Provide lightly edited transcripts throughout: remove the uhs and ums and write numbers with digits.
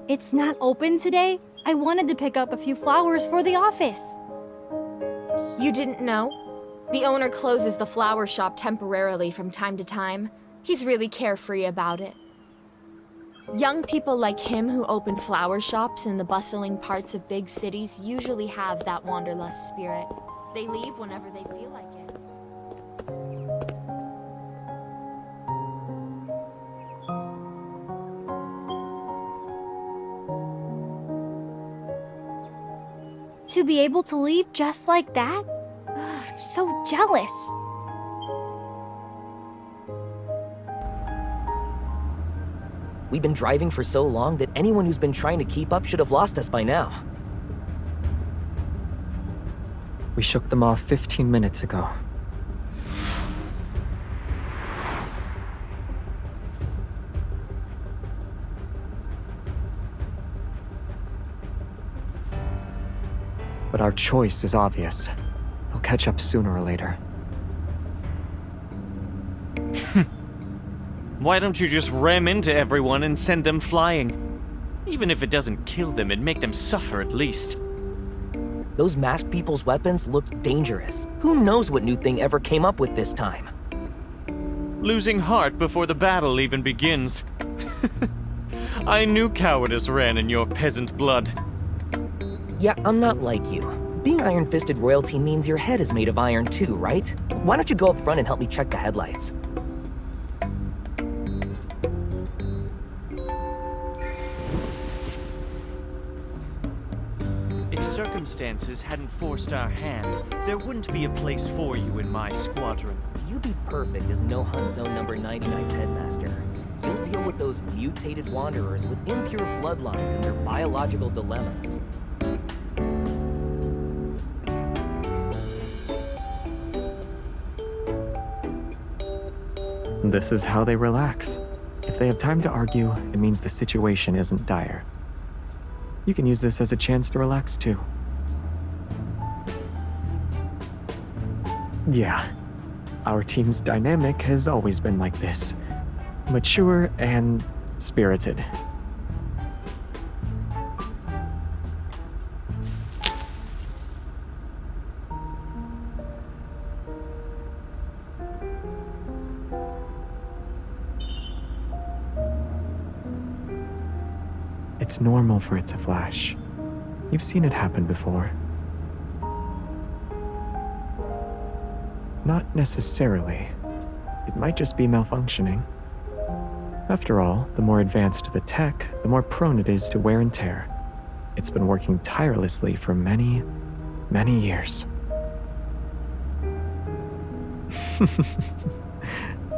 It's not open today? I wanted to pick up a few flowers for the office. You didn't know? The owner closes the flower shop temporarily from time to time. He's really carefree about it. Young people like him who open flower shops in the bustling parts of big cities usually have that wanderlust spirit. They leave whenever they feel like it. To be able to leave just like that? I'm so jealous. We've been driving for so long that anyone who's been trying to keep up should have lost us by now. We shook them off 15 minutes ago. But our choice is obvious. They'll catch up sooner or later. Why don't you just ram into everyone and send them flying? Even if it doesn't kill them, it'd make them suffer at least. Those masked people's weapons looked dangerous. Who knows what new thing ever came up with this time? Losing heart before the battle even begins. I knew cowardice ran in your peasant blood. Yeah, I'm not like you. Being iron-fisted royalty means your head is made of iron too, right? Why don't you go up front and help me check the headlights? If circumstances hadn't forced our hand, there wouldn't be a place for you in my squadron. You'd be perfect as No Hunt Zone number 99's headmaster. You'll deal with those mutated wanderers with impure bloodlines and their biological dilemmas. This is how they relax. If they have time to argue, it means the situation isn't dire. You can use this as a chance to relax too. Yeah, our team's dynamic has always been like this. Mature and spirited. It's normal for it to flash. You've seen it happen before. Not necessarily. It might just be malfunctioning. After all, the more advanced the tech, the more prone it is to wear and tear. It's been working tirelessly for many, many years.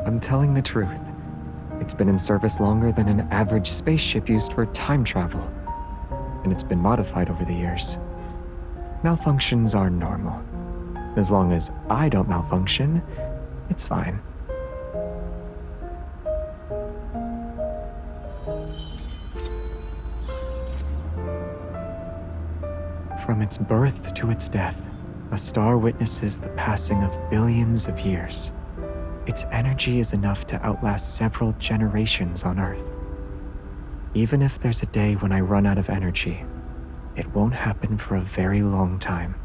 I'm telling the truth. It's been in service longer than an average spaceship used for time travel, and it's been modified over the years. Malfunctions are normal. As long as I don't malfunction, it's fine. From its birth to its death, a star witnesses the passing of billions of years. Its energy is enough to outlast several generations on Earth. Even if there's a day when I run out of energy, it won't happen for a very long time.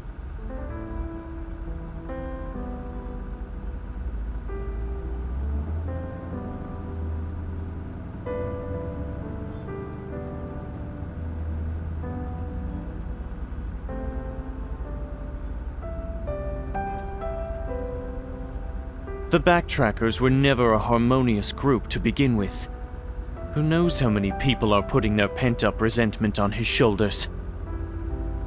The Backtrackers were never a harmonious group to begin with. Who knows how many people are putting their pent-up resentment on his shoulders?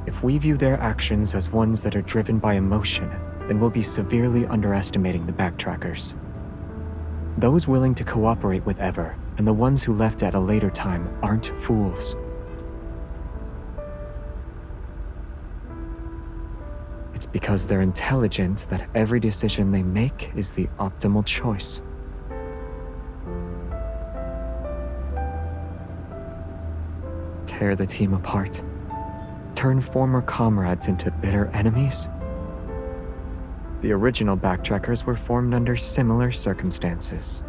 If we view their actions as ones that are driven by emotion, then we'll be severely underestimating the Backtrackers. Those willing to cooperate with Ever, and the ones who left at a later time, aren't fools. It's because they're intelligent that every decision they make is the optimal choice. Tear the team apart. Turn former comrades into bitter enemies. The original Backtrackers were formed under similar circumstances.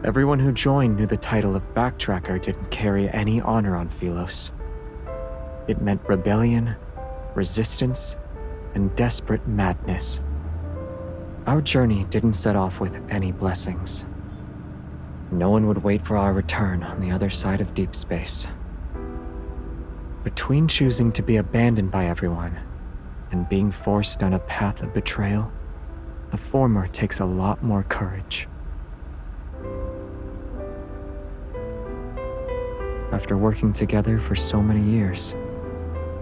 Everyone who joined knew the title of Backtracker didn't carry any honor on Philos. It meant rebellion, resistance, and desperate madness. Our journey didn't set off with any blessings. No one would wait for our return on the other side of deep space. Between choosing to be abandoned by everyone and being forced down a path of betrayal, the former takes a lot more courage. After working together for so many years,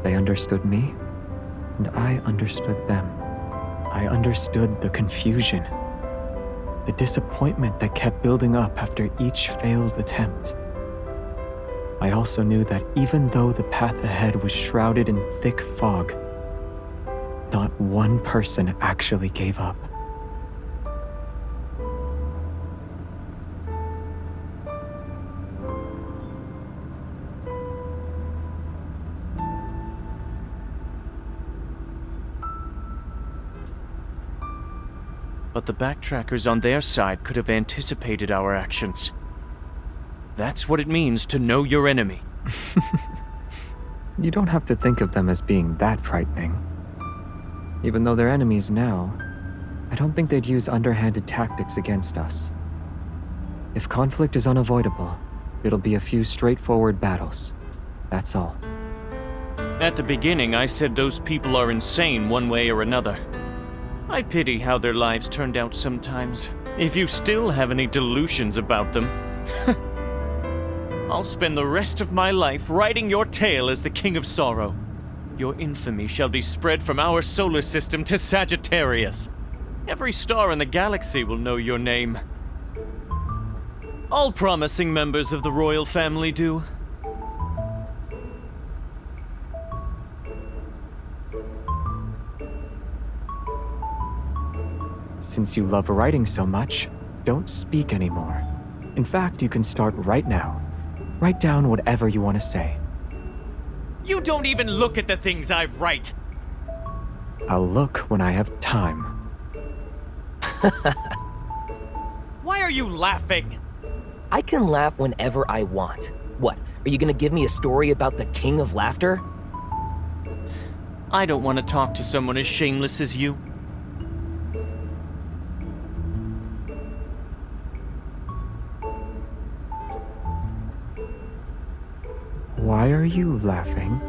they understood me, and I understood them. I understood the confusion, the disappointment that kept building up after each failed attempt. I also knew that even though the path ahead was shrouded in thick fog, not one person actually gave up. But the backtrackers on their side could have anticipated our actions. That's what it means to know your enemy. You don't have to think of them as being that frightening. Even though they're enemies now, I don't think they'd use underhanded tactics against us. If conflict is unavoidable, it'll be a few straightforward battles. That's all. At the beginning, I said those people are insane one way or another. I pity how their lives turned out sometimes. If you still have any delusions about them, I'll spend the rest of my life riding your tail as the King of Sorrow. Your infamy shall be spread from our solar system to Sagittarius. Every star in the galaxy will know your name. All promising members of the royal family do. Since you love writing so much, don't speak anymore. In fact, you can start right now. Write down whatever you want to say. You don't even look at the things I write! I'll look when I have time. Why are you laughing? I can laugh whenever I want. What, are you gonna give me a story about the King of Laughter? I don't want to talk to someone as shameless as you. Why are you laughing?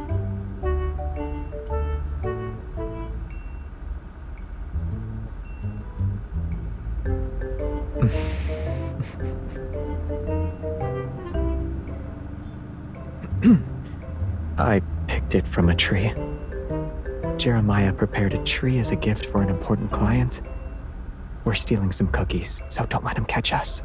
I picked it from a tree. Jeremiah prepared a tree as a gift for an important client. We're stealing some cookies, so don't let him catch us.